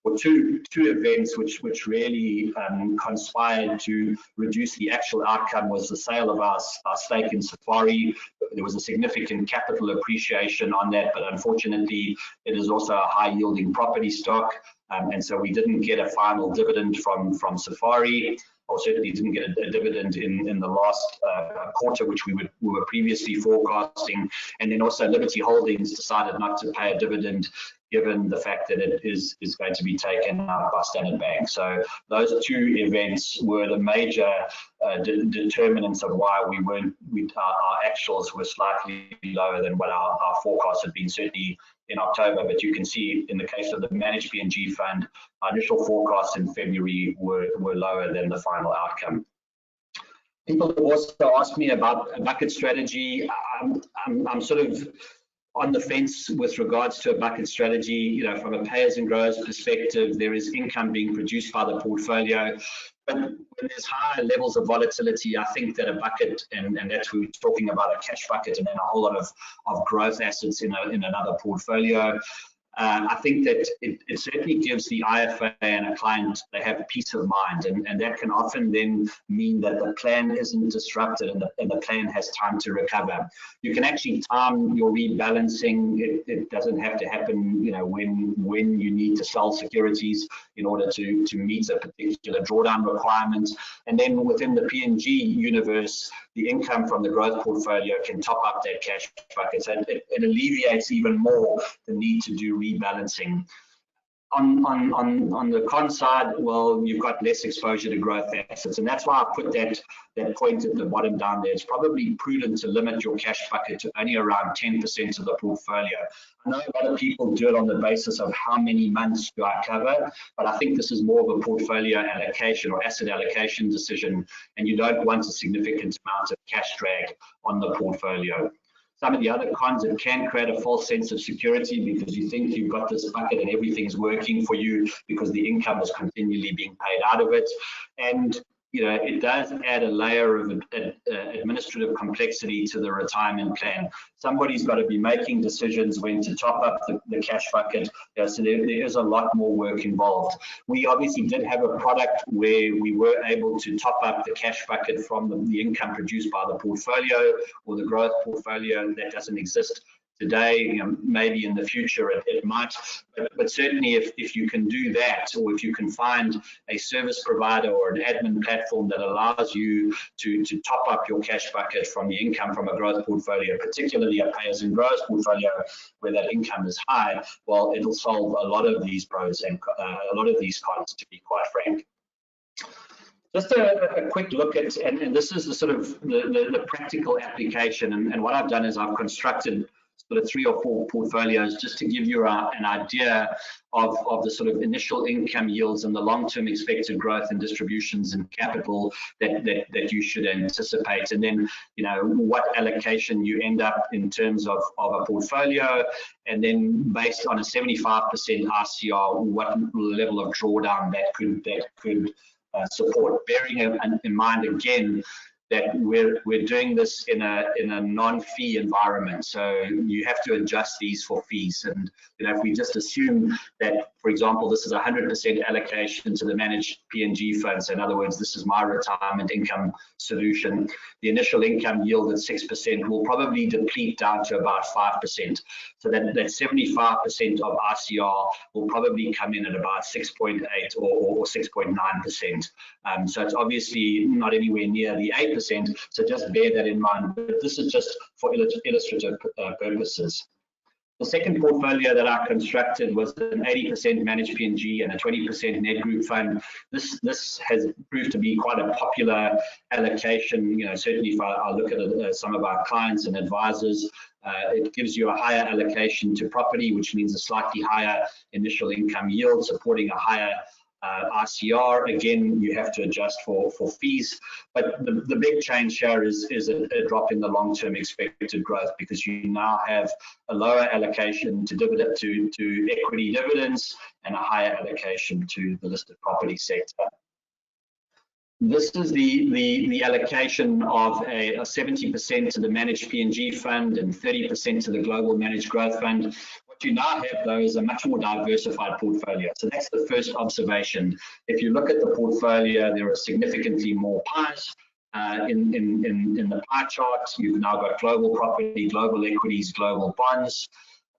or two events which really conspired to reduce the actual outcome was the sale of our stake in Safari. There was a significant capital appreciation on that, but unfortunately it is also a high yielding property stock, and so we didn't get a final dividend from Safari, or certainly didn't get a dividend in the last quarter, which we were previously forecasting. And then also Liberty Holdings decided not to pay a dividend, given the fact that it is going to be taken out by Standard Bank. So those two events were the major determinants of why our actuals were slightly lower than what our forecast had been, certainly in October. But you can see in the case of the managed PNG fund, our initial forecasts in February were lower than the final outcome. People have also asked me about a bucket strategy. I'm sort of on the fence with regards to a bucket strategy. You know, from a payers and growers perspective, there is income being produced by the portfolio. But when there's higher levels of volatility, I think that a bucket, and that's we're talking about a cash bucket and then a whole lot of growth assets in another portfolio. I think that it certainly gives the IFA and a client, they have peace of mind, and that can often then mean that the plan isn't disrupted and the plan has time to recover. You can actually time your rebalancing. It doesn't have to happen, you know, when you need to sell securities in order to meet a particular drawdown requirement. And then within the PNG universe, the income from the growth portfolio can top up that cash bucket. So it alleviates even more the need to do rebalancing. On the con side, well, you've got less exposure to growth assets, and that's why I put that point at the bottom down there. It's probably prudent to limit your cash bucket to only around 10% of the portfolio. I know a lot of people do it on the basis of how many months do I cover, but I think this is more of a portfolio allocation or asset allocation decision, and you don't want a significant amount of cash drag on the portfolio. Some of the other cons, it can create a false sense of security because you think you've got this bucket and everything's working for you because the income is continually being paid out of it. And you know, it does add a layer of administrative complexity to the retirement plan. Somebody's got to be making decisions when to top up the cash bucket. So there is a lot more work involved. We obviously did have a product where we were able to top up the cash bucket from the income produced by the portfolio or the growth portfolio. That doesn't exist today. You know, maybe in the future it might, but certainly if you can do that, or if you can find a service provider or an admin platform that allows you to top up your cash bucket from the income from a growth portfolio, particularly a payers and growth portfolio where that income is high, well, it'll solve a lot of these pros and a lot of these cons, to be quite frank. Just a quick look at, and this is the sort of the practical application, and what I've done is I've constructed sort of 3 or 4 portfolios just to give you an idea of the sort of initial income yields and the long-term expected growth and distributions and capital that you should anticipate, and then you know what allocation you end up in terms of a portfolio, and then based on a 75% RCR, what level of drawdown that could support, bearing in mind again that we're doing this in a non-fee environment, so you have to adjust these for fees. And you know, if we just assume that, for example, this is 100% allocation to the managed PNG funds, so in other words, this is my retirement income solution, the initial income yield at 6% will probably deplete down to about 5%. So that 75% of RCR will probably come in at about 6.8 or 6.9%. So it's obviously not anywhere near the 8%. So just bear that in mind. But this is just for illustrative purposes. The second portfolio that I constructed was an 80% managed PNG and a 20% net group fund. This has proved to be quite a popular allocation. You know, certainly if I look at some of our clients and advisors, it gives you a higher allocation to property, which means a slightly higher initial income yield, supporting a higher RCR. Again, you have to adjust for fees, but the big change here is a drop in the long-term expected growth, because you now have a lower allocation to equity dividends and a higher allocation to the listed property sector. This is the allocation of a 70% to the managed PNG fund and 30% to the global managed growth fund. What you now have, though, is a much more diversified portfolio. So that's the first observation. If you look at the portfolio, there are significantly more pies in the pie chart. You've now got global property, global equities, global bonds.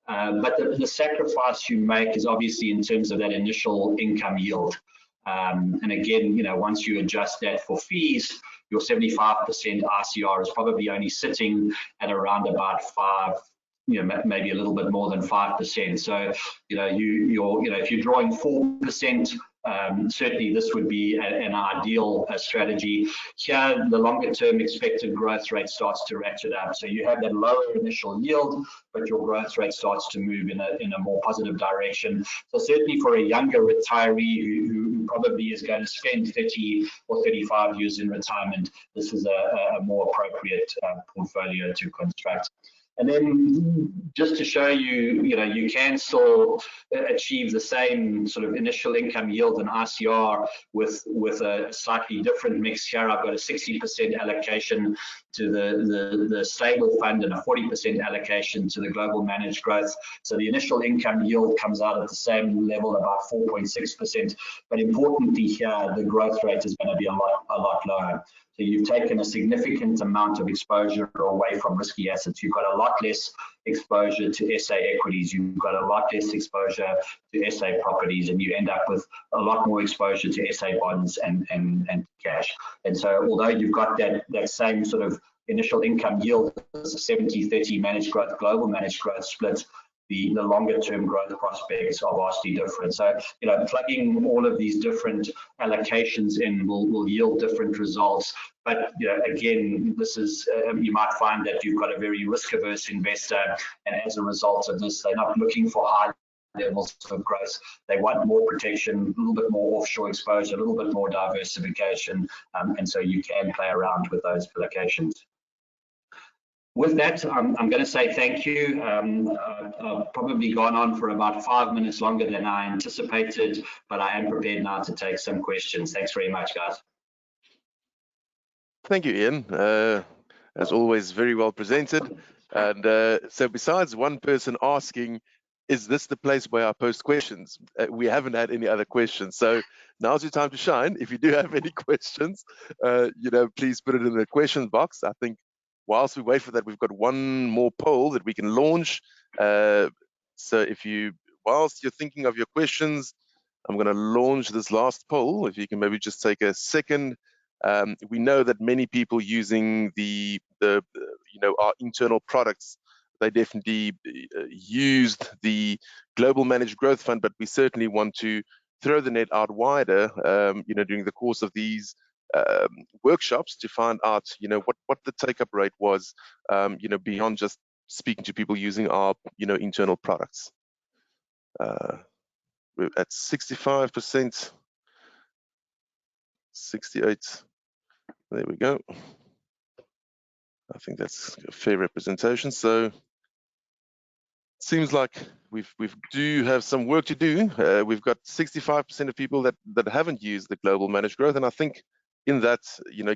But the sacrifice you make is obviously in terms of that initial income yield. And again, you know, once you adjust that for fees, your 75% RCR is probably only sitting at around about 5, you know, maybe a little bit more than 5%. So, you know, if you're drawing 4%, certainly this would be an ideal strategy. Here, the longer term expected growth rate starts to ratchet up. So you have that lower initial yield, but your growth rate starts to move in a more positive direction. So certainly for a younger retiree who probably is going to spend 30 or 35 years in retirement, this is a more appropriate portfolio to construct. And then just to show you, you can still achieve the same sort of initial income yield and ICR with a slightly different mix here. I've got a 60% allocation to the stable fund and a 40% allocation to the global managed growth. So the initial income yield comes out at the same level, about 4.6%. But importantly here, the growth rate is going to be a lot lower. So you've taken a significant amount of exposure away from risky assets. You've got a lot less exposure to SA equities. You've got a lot less exposure to SA properties, and you end up with a lot more exposure to SA bonds and cash. And so although you've got that same sort of initial income yield as a 70-30 managed growth, global managed growth split, the longer term growth prospects are vastly different. So, plugging all of these different allocations in will yield different results. But, again, this is, you might find that you've got a very risk averse investor, and as a result of this, they're not looking for high levels of growth. They want more protection, a little bit more offshore exposure, a little bit more diversification, and so you can play around with those allocations. With that, I'm going to say thank you. I've probably gone on for about 5 minutes longer than I anticipated, but I am prepared now to take some questions. Thanks very much, guys. Thank you, Ian. As always, very well presented. And so besides one person asking, is this the place where I post questions? We haven't had any other questions. So now's your time to shine. If you do have any questions, please put it in the question box. I think whilst we wait for that, we've got one more poll that we can launch. So whilst you're thinking of your questions, I'm going to launch this last poll. If you can maybe just take a second. We know that many people using our internal products, they definitely used the Global Managed Growth Fund, but we certainly want to throw the net out wider, during the course of these workshops to find out, what the take-up rate was, beyond just speaking to people using our, internal products. We're at 65%, 68. There we go. I think that's a fair representation. So it seems like we do have some work to do. We've got 65% of people that haven't used the Global Managed Growth, and I think in that,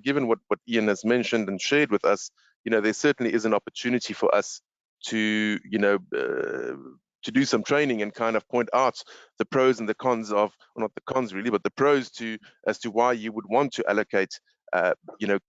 given what Ian has mentioned and shared with us, there certainly is an opportunity for us to, to do some training and kind of point out the pros and the cons of, well, not the cons really, but the pros as to why you would want to allocate,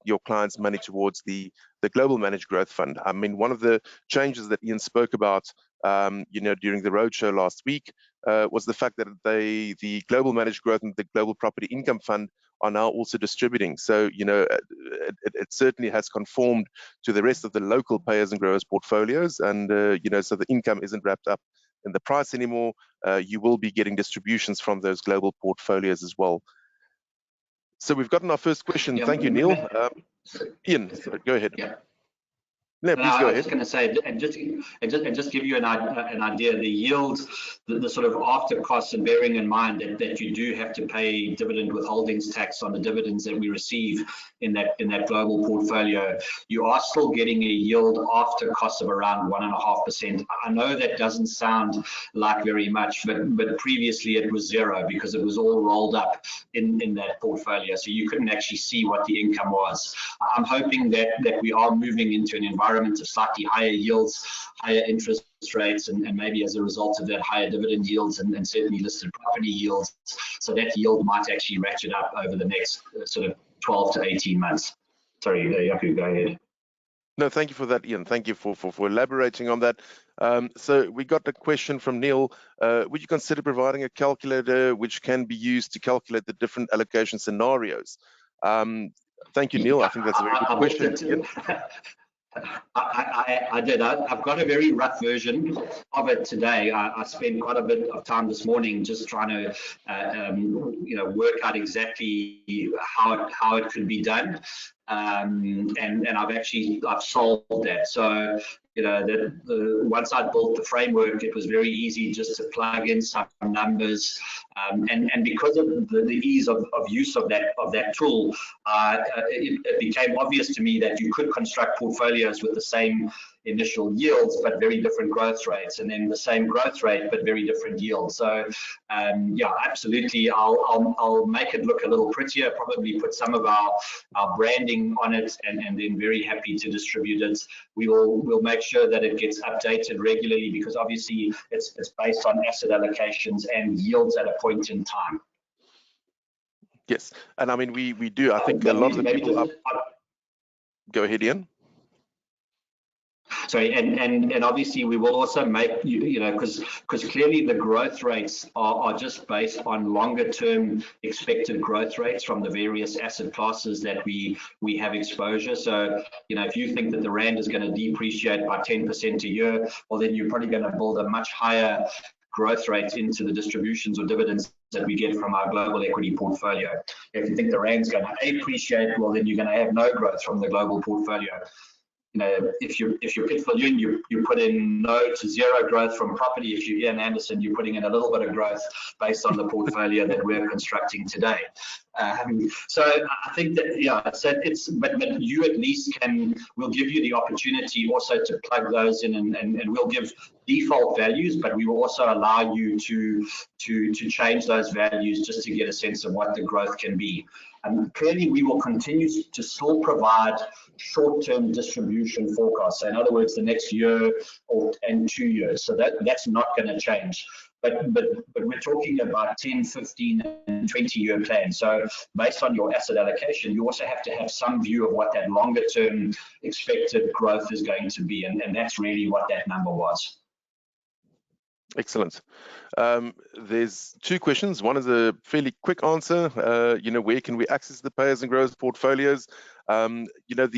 your clients' money towards the Global Managed Growth Fund. I mean, one of the changes that Ian spoke about, during the roadshow last week, was the fact that the Global Managed Growth and the Global Property Income Fund are now also distributing. So, it certainly has conformed to the rest of the local payers and growers portfolios, and so the income isn't wrapped up in the price anymore. You will be getting distributions from those global portfolios as well. So we've gotten our first question. Yeah, thank you, Neil. Ian, go ahead. Yeah. No, please go ahead. I was just going to say, and just give you an idea, the yield, the sort of after costs, and bearing in mind that you do have to pay dividend withholdings tax on the dividends that we receive in that global portfolio, you are still getting a yield after costs of around 1.5%. I know that doesn't sound like very much, but previously it was zero because it was all rolled up in that portfolio, so you couldn't actually see what the income was. I'm hoping that we are moving into an environment of slightly higher yields, higher interest rates, and maybe as a result of that, higher dividend yields and certainly listed property yields. So that yield might actually ratchet up over the next sort of 12 to 18 months. Sorry, Jaco, go ahead. No, thank you for that, Ian. Thank you for elaborating on that. So we got a question from Neil. Would you consider providing a calculator which can be used to calculate the different allocation scenarios? Thank you, Neil. I think that's a very good question. I did. I've got a very rough version of it today. I spent quite a bit of time this morning just trying to, work out exactly how it could be done, and I've solved that. So, once I built the framework, it was very easy just to plug in some numbers, And because of the ease of use of that tool, it became obvious to me that you could construct portfolios with the same initial yields but very different growth rates, and then the same growth rate but very different yields. So yeah, absolutely, I'll make it look a little prettier, probably put some of our branding on it, and then very happy to distribute it. We'll make sure that it gets updated regularly, because obviously it's based on asset allocations and yields at a point in time. Yes, and I mean we do. I think a lot of the people. Go ahead, Ian. Sorry, and obviously we will also make, you know, because clearly the growth rates are just based on longer term expected growth rates from the various asset classes that we have exposure. So, you know, if you think that the rand is going to depreciate by 10% a year, well, then you're probably going to build a much higher growth rate into the distributions or dividends that we get from our global equity portfolio. If you think the rand's going to appreciate, well, then you're going to have no growth from the global portfolio. You know, if you're Piet Viljoen, you put in no to zero growth from property. If you're Ian Anderson, you're putting in a little bit of growth based on the portfolio that we're constructing today. So I think that, yeah, so but you at least we'll give you the opportunity also to plug those in, and we'll give default values, but we will also allow you to change those values just to get a sense of what the growth can be. And clearly we will continue to still provide short-term distribution forecasts. So in other words, the next year and 2 years. So that's not going to change. But we're talking about 10, 15, and 20-year plans. So based on your asset allocation, you also have to have some view of what that longer-term expected growth is going to be, and that's really what that number was. Excellent. There's 2 questions. One is a fairly quick answer. You know, where can we access the Payers and Growers portfolios? You know,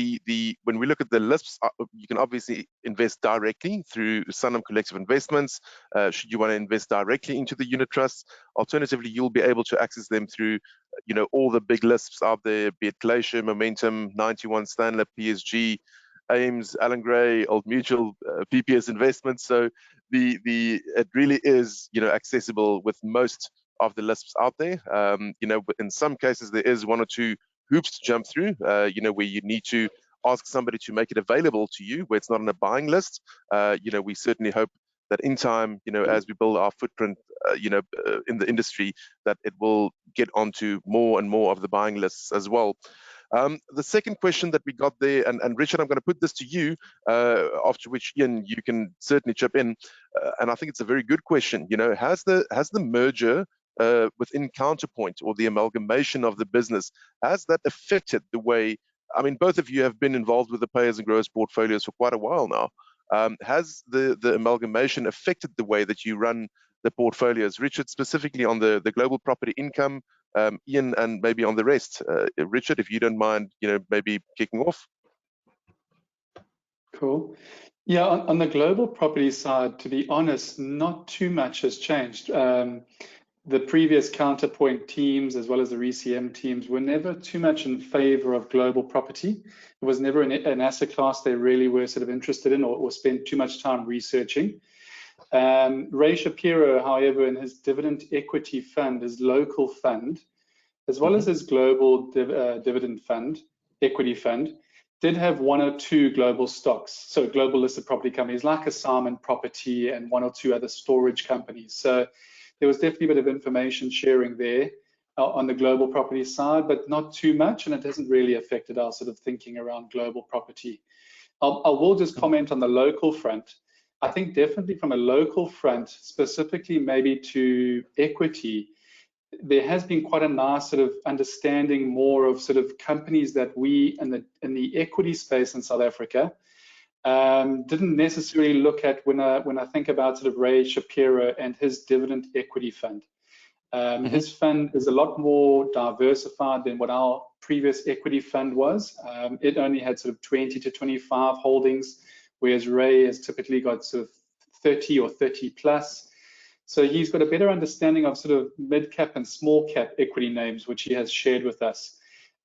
when we look at the lists, you can obviously invest directly through Sanlam Collective Investments. Should you want to invest directly into the unit trusts, alternatively, you'll be able to access them through, you know, all the big lists out there, be it Glacier, Momentum, 91, Stanley, PSG, AIMS, Allan Gray, Old Mutual, PPS Investments. So it really is, you know, accessible with most of the lists out there. You know, in some cases there is 1 or 2 hoops to jump through, you know, where you need to ask somebody to make it available to you, where it's not on a buying list. You know, we certainly hope that in time, you know, as we build our footprint, you know, in the industry, that it will get onto more and more of the buying lists as well. The second question that we got there, and Richard, I'm going to put this to you, after which, Ian, you can certainly chip in, and I think it's a very good question. You know, has the merger within Counterpoint, or the amalgamation of the business, has that affected the way, I mean, both of you have been involved with the Payers and Growers portfolios for quite a while now. Has the amalgamation affected the way that you run the portfolios? Richard, specifically on the global property income, Ian, and maybe on the rest. Richard, if you don't mind, you know, maybe kicking off. Cool. Yeah, on the global property side, to be honest, not too much has changed. The previous Counterpoint teams, as well as the RECM teams, were never too much in favor of global property. It was never an asset class they really were sort of interested in, or spent too much time researching. Ray Shapiro, however, in his dividend equity fund, his local fund, as well as his global dividend fund, equity fund, did have 1 or 2 global stocks, so global listed property companies like a Simon Property and 1 or 2 other storage companies. So there was definitely a bit of information sharing there on the global property side, but not too much, and it hasn't really affected our sort of thinking around global property. I will just comment on the local front. I think definitely from a local front, specifically maybe to equity, there has been quite a nice sort of understanding more of sort of companies that we in the equity space in South Africa didn't necessarily look at when I think about sort of Ray Shapiro and his dividend equity fund. His fund is a lot more diversified than what our previous equity fund was. It only had sort of 20 to 25 holdings, whereas Ray has typically got sort of 30 or 30 plus. So he's got a better understanding of sort of mid-cap and small-cap equity names, which he has shared with us.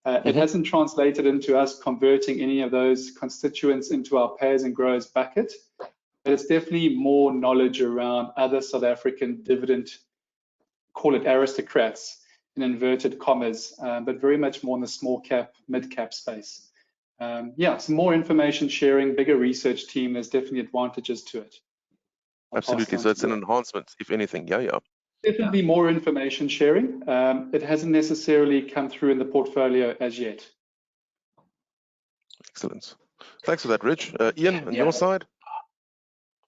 It hasn't translated into us converting any of those constituents into our Payers and Growers bucket, but it's definitely more knowledge around other South African dividend call it aristocrats in inverted commas, but very much more in the small cap, mid cap space. Yeah, some more information sharing, bigger research team. There's definitely advantages to it. Absolutely. So it's an enhancement, if anything. Yeah. Definitely more information sharing. It hasn't necessarily come through in the portfolio as yet. Excellent. Thanks for that, Rich. Ian, on your side?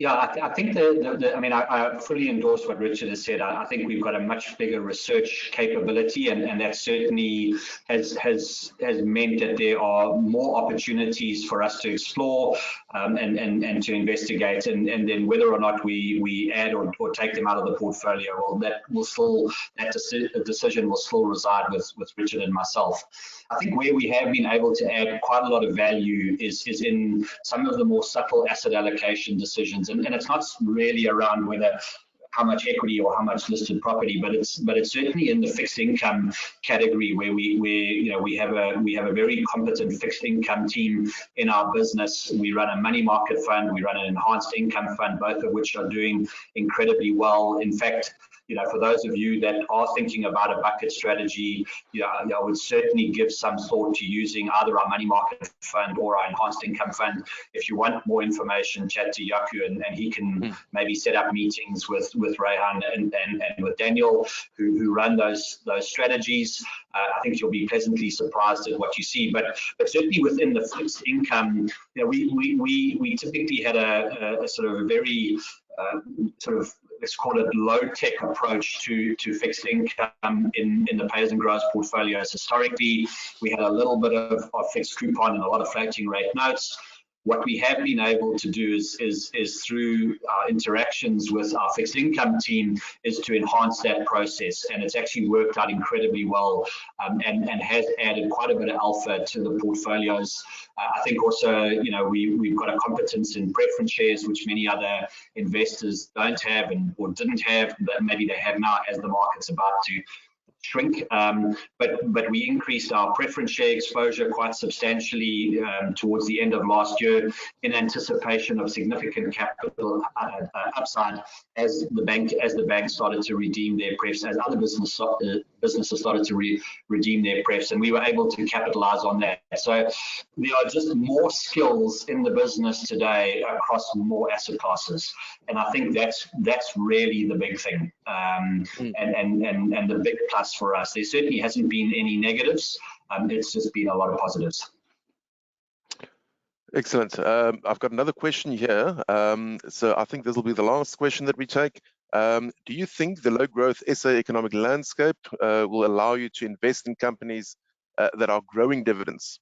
Yeah, I think I fully endorse what Richard has said. I think we've got a much bigger research capability, and that certainly has meant that there are more opportunities for us to explore and to investigate, and then whether or not we add or take them out of the portfolio, well, that decision will still reside with Richard and myself. I think where we have been able to add quite a lot of value is in some of the more subtle asset allocation decisions. And it's not really around how much equity or how much listed property, but it's certainly in the fixed income category where we have a very competent fixed income team in our business. We run a money market fund, we run an enhanced income fund, both of which are doing incredibly well. In fact, for those of you that are thinking about a bucket strategy, I would certainly give some thought to using either our money market fund or our enhanced income fund. If you want more information, chat to Jaco, and he can maybe set up meetings with Rayhan and with Daniel, who run those strategies. I think you'll be pleasantly surprised at what you see. But certainly within the fixed income, we typically had a sort of a very let's call it low-tech approach to fixed income in the Payers and Growers portfolios. Historically, we had a little bit of fixed coupon and a lot of floating rate notes. What we have been able to do is through our interactions with our fixed income team is to enhance that process, and it's actually worked out incredibly well and has added quite a bit of alpha to the portfolios. I think also, we've got a competence in preference shares, which many other investors don't have or didn't have, but maybe they have now as the market's about to shrink, but we increased our preference share exposure quite substantially towards the end of last year in anticipation of significant capital upside as the bank started to redeem their prefs, as other businesses started to redeem their prefs, and we were able to capitalize on that. So there are just more skills in the business today across more asset classes, and I think that's really the big thing, and the big plus for us. There certainly hasn't been any negatives. It's just been a lot of positives. Excellent. I've got another question here. So I think this will be the last question that we take. Do you think the low growth SA economic landscape will allow you to invest in companies that are growing dividends?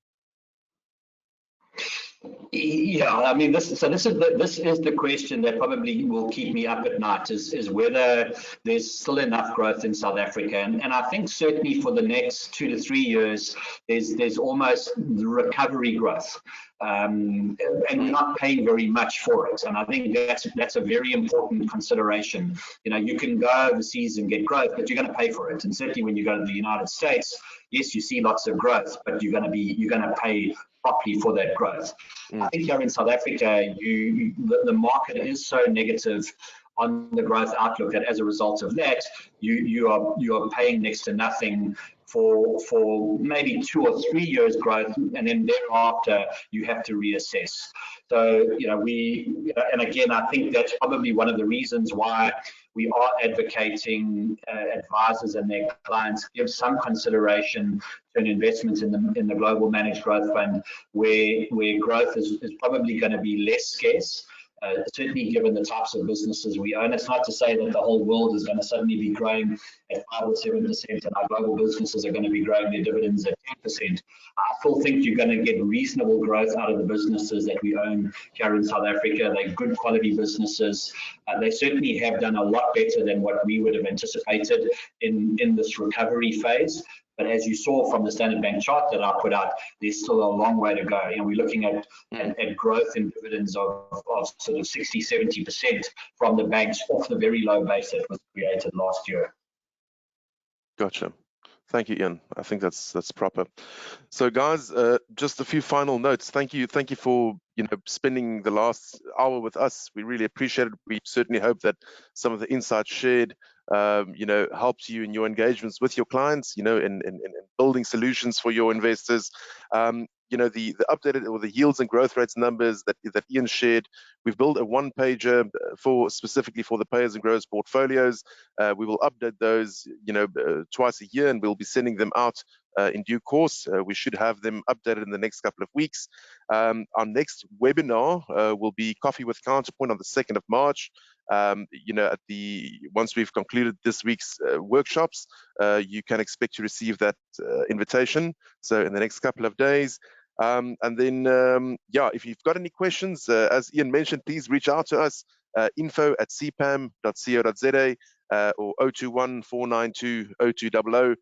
Yeah, I mean, this is the question that probably will keep me up at night, is whether there's still enough growth in South Africa, and I think certainly for the next 2 to 3 years there's almost the recovery growth, and we're not paying very much for it, and I think that's a very important consideration. You can go overseas and get growth, but you're going to pay for it, and certainly when you go to the United States, yes, you see lots of growth, but you're going to pay properly for that growth. I think here in South Africa, the market is so negative on the growth outlook that as a result of that, you are paying next to nothing for maybe 2 or 3 years growth, and then thereafter you have to reassess. So and again, I think that's probably one of the reasons why we are advocating advisors and their clients give some consideration to an investment in the Global Managed Growth Fund, where growth is probably going to be less scarce. Certainly given the types of businesses we own. It's not to say that the whole world is going to suddenly be growing at 5 or 7% and our global businesses are going to be growing their dividends at 10%. I still think you're going to get reasonable growth out of the businesses that we own here in South Africa. They're good quality businesses. They certainly have done a lot better than what we would have anticipated in this recovery phase. But as you saw from the Standard Bank chart that I put out, there's still a long way to go. We're looking at growth in dividends of sort of 60, 70% from the banks off the very low base that was created last year. Gotcha. Thank you, Ian. I think that's proper. So guys, just a few final notes. Thank you for spending the last hour with us. We really appreciate it. We certainly hope that some of the insights shared helps you in your engagements with your clients, in building solutions for your investors. The updated or the yields and growth rates numbers that Ian shared, we've built a one-pager specifically for the payers and growers portfolios. We will update those, twice a year, and we'll be sending them out in due course. We should have them updated in the next couple of weeks. Our next webinar will be Coffee with Counterpoint on the 2nd of March. Once we've concluded this week's workshops, you can expect to receive that invitation. So in the next couple of days. And then, if you've got any questions, as Ian mentioned, please reach out to us, info@cpam.co.za or 021-492-0200.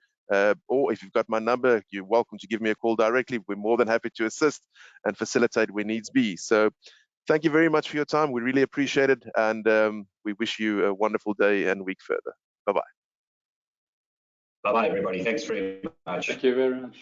Or if you've got my number, you're welcome to give me a call directly. We're more than happy to assist and facilitate where needs be. So thank you very much for your time. We really appreciate it. And we wish you a wonderful day and week further. Bye-bye. Bye-bye, everybody. Thanks very much. Thank you very much.